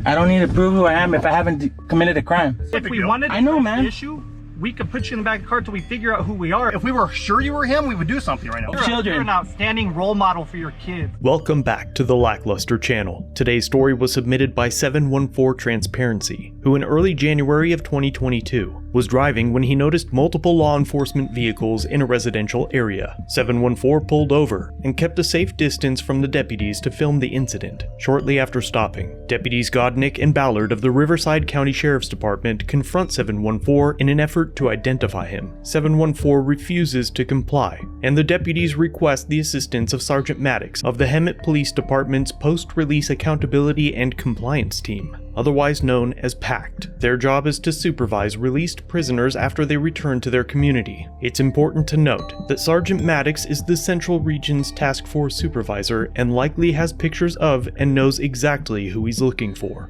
I don't need to prove who I am if I haven't committed a crime. If we wanted to I know, man. issue, we could put you in the back of the car till we figure out who we are. If we were sure you were him, we would do something right now. Children. You're an outstanding role model for your kids. Welcome back to the Lackluster channel. Today's story was submitted by 714 Transparency, who in early January of 2022 was driving when he noticed multiple law enforcement vehicles in a residential area. 714 pulled over and kept a safe distance from the deputies to film the incident. Shortly after stopping, deputies Godnick and Ballard of the Riverside County Sheriff's Department confront 714 in an effort to identify him. 714 refuses to comply, and the deputies request the assistance of Sergeant Maddox of the Hemet Police Department's Post-Release Accountability and Compliance Team, otherwise known as PACT. Their job is to supervise released prisoners after they return to their community. It's important to note that Sergeant Maddox is the Central Region's Task Force Supervisor and likely has pictures of and knows exactly who he's looking for.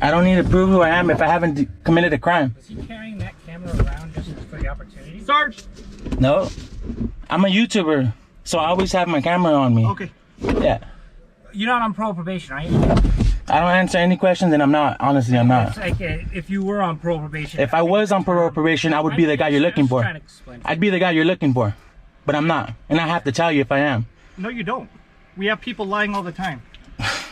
I don't need to prove who I am if I haven't committed a crime. Is he carrying that camera around just for the opportunity? Sarge! No. I'm a YouTuber, so I always have my camera on me. Okay. Yeah. You're not on probation, are you? I don't answer any questions, and I'm not. Honestly, I'm not. It's like if you were on probation. If I was on probation, I would be the guy you're looking for. I'd be the guy you're looking for, but I'm not, and I have to tell you if I am. No, you don't. We have people lying all the time.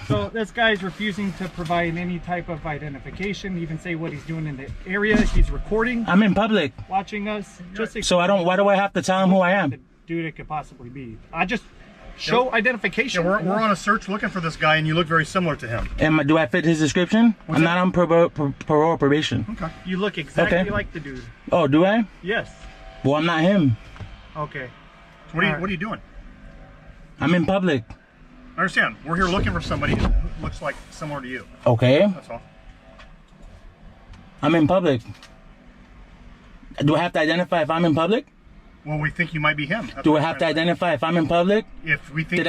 So this guy's refusing to provide any type of identification, even say what he's doing in the area. He's recording. I'm in public. Watching us. So I don't. Why do I have to tell him who I am? The dude it could possibly be. I just show identification. Yeah, we're on a search looking for this guy, and you look very similar to him. Do I fit his description? I'm not on parole or probation. Okay. You look exactly like the dude. Oh, do I? Yes. Well, I'm not him. Okay. So what are you doing? I'm in public. I understand. We're here looking for somebody who looks like similar to you. Okay. That's all. I'm in public. Do I have to identify if I'm in public? Well, we think you might be him. That's Do I what have I'm to trying say. identify if I'm in public? If we think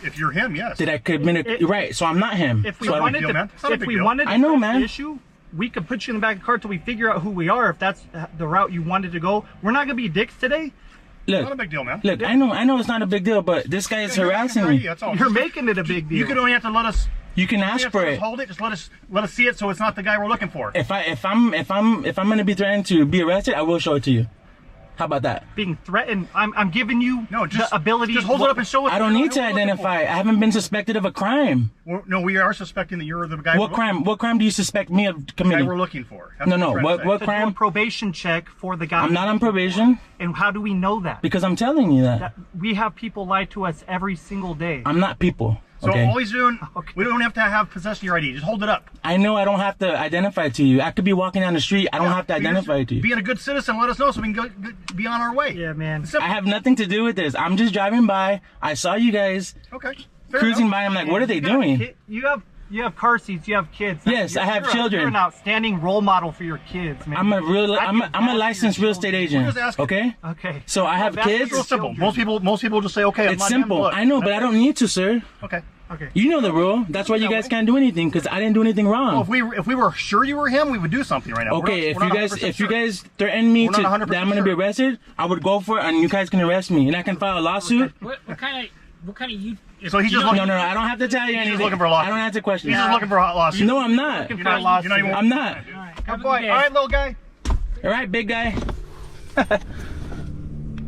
if you're him, yes. Did I commit a right? So I'm not him. If we So I don't- wanted deal, man. It's not to, a if big we deal. wanted I know, to man. issue, we could put you in the back of the car till we figure out who we are. If that's the route you wanted to go, we're not gonna be dicks today. Not a Look, big deal, man. look. I know it's not a big deal, but this guy is harassing me. That's all. You're making it a big deal. You could only have to let us. You can ask for it. Hold it. Just let us see it, so it's not the guy we're looking for. If I'm gonna be threatened to be arrested, I will show it to you. How about that? being threatened. I'm giving you just the ability. Just hold it up and show us. I don't need to what we're looking identify. I haven't been suspected of a crime. for. No, we are suspecting that you're the guy. What crime? What crime do you suspect me of The guy committing? we're looking for. That's No, no. we're trying to What say. to do a crime? probation check for the guy. I'm not on probation And how do we know that? because I'm telling you that. That we have people lie to us every single day. I'm not people. So Okay. all he's doing, Okay. we don't have to have possession of your ID. Just hold it up. I know I don't have to identify to you. I could be walking down the street. I don't have to You just identify to you. Being a good citizen, let us know so we can be on our way. Yeah, man. Simple. I have nothing to do with this. I'm just driving by. I saw you guys Okay. Fair cruising enough. by. I'm like, what are they You got doing? You have car seats. You have kids. Yes, I have children. You're an outstanding role model for your kids, man. I'm I a can licensed vouch real for estate your agent. We're just asking. Okay. Okay. So I have That's kids. It's real simple. Most people just say, okay, I'm It's not simple. him, look. I know, but I don't need to, sir. Okay. Okay. You know the rule. That's why you guys can't do anything because I didn't do anything wrong. Well, if we were sure you were him, we would do something right now. Okay, We're not if 100% you sure. guys threaten me We're to not that 100% I'm gonna be sure. arrested, I would go for it, and you guys can arrest me, and I can file a lawsuit. What kind of you? So he's you just know- looking- No, I don't have to tell you anything. looking for a lawsuit. I don't answer questions. He's just looking for a hot lawsuit. No, I'm not. Looking You're for a not lawsuit. even- I'm not. All right, Good have a boy. good day. All right, little guy. All right, big guy.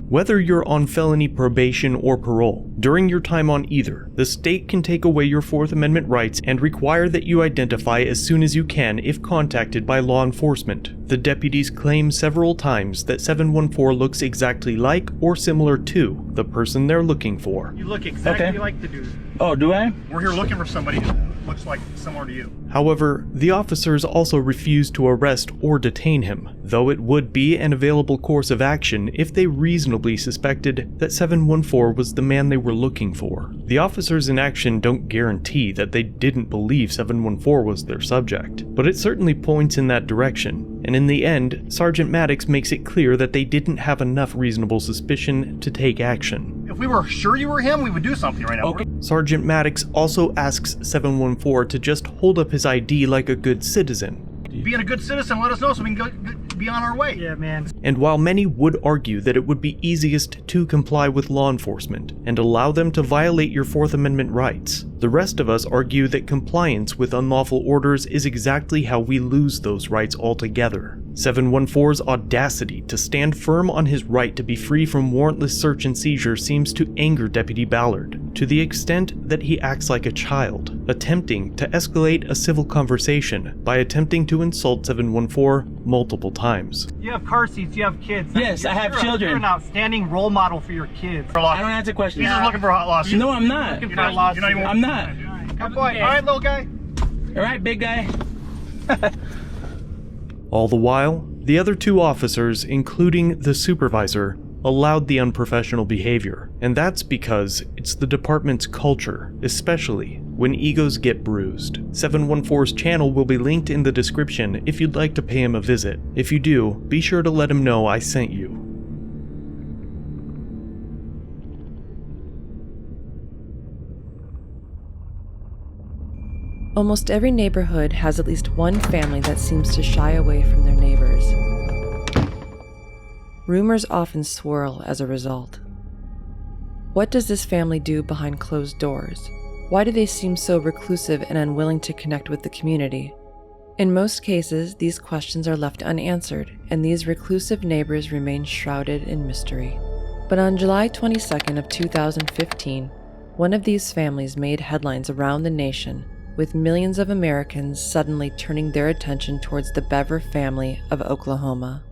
Whether you're on felony probation or parole, during your time on either, the state can take away your Fourth Amendment rights and require that you identify as soon as you can if contacted by law enforcement. The deputies claim several times that 714 looks exactly like or similar to the person they're looking for. You look exactly Okay. like the dude. Oh, do I? We're here looking for somebody who looks like similar to you. However, the officers also refuse to arrest or detain him, though it would be an available course of action if they reasonably suspected that 714 was the man they were looking for. The officers in action don't guarantee that they didn't believe 714 was their subject, but it certainly points in that direction, and in the end, Sergeant Maddox makes it clear that they didn't have enough reasonable suspicion to take action. If we were sure you were him, we would do something right now. Okay. Sergeant Maddox also asks 714 to just hold up his ID like a good citizen. Being a good citizen, let us know so we can be on our way. Yeah, man. And while many would argue that it would be easiest to comply with law enforcement and allow them to violate your Fourth Amendment rights, The rest of us argue that compliance with unlawful orders is exactly how we lose those rights altogether. 714's audacity to stand firm on his right to be free from warrantless search and seizure seems to anger Deputy Ballard, to the extent that he acts like a child, attempting to escalate a civil conversation by attempting to insult 714 multiple times. You have car seats, you have kids. Yes, I have children. You're an outstanding role model for your kids. I don't answer questions. He's just looking for a hot lawsuit. No, I'm not. Looking for a lawsuit. I'm not. Good boy. All right, little guy. All right, big guy. All the while, the other two officers, including the supervisor, allowed the unprofessional behavior, and that's because it's the department's culture, especially when egos get bruised. 714's channel will be linked in the description if you'd like to pay him a visit. If you do, be sure to let him know I sent you. Almost every neighborhood has at least one family that seems to shy away from their neighbors. Rumors often swirl as a result. What does this family do behind closed doors? Why do they seem so reclusive and unwilling to connect with the community? In most cases, these questions are left unanswered, and these reclusive neighbors remain shrouded in mystery. But on July 22nd of 2015, one of these families made headlines around the nation, with millions of Americans suddenly turning their attention towards the Bever family of Oklahoma.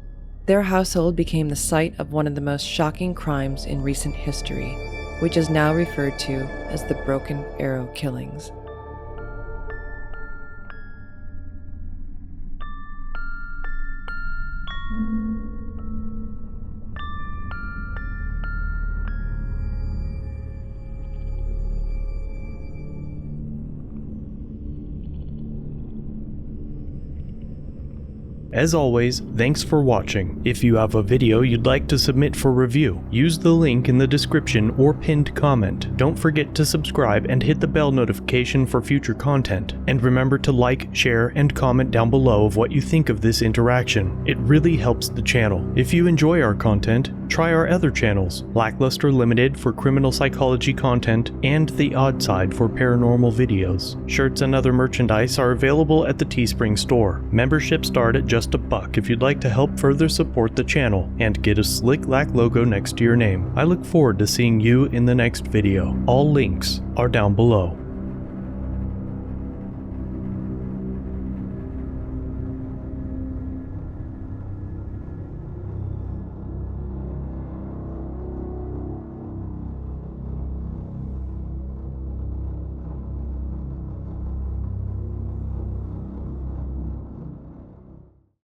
Their household became the site of one of the most shocking crimes in recent history, which is now referred to as the Broken Arrow Killings. As always, thanks for watching. If you have a video you'd like to submit for review, use the link in the description or pinned comment. Don't forget to subscribe and hit the bell notification for future content. And remember to like, share, and comment down below of what you think of this interaction. It really helps the channel. If you enjoy our content, try our other channels, Lackluster Limited for criminal psychology content, and The Odd Side for paranormal videos. Shirts and other merchandise are available at the Teespring store. Memberships start at just $1 if you'd like to help further support the channel and get a slick Lack logo next to your name. I look forward to seeing you in the next video. All links are down below.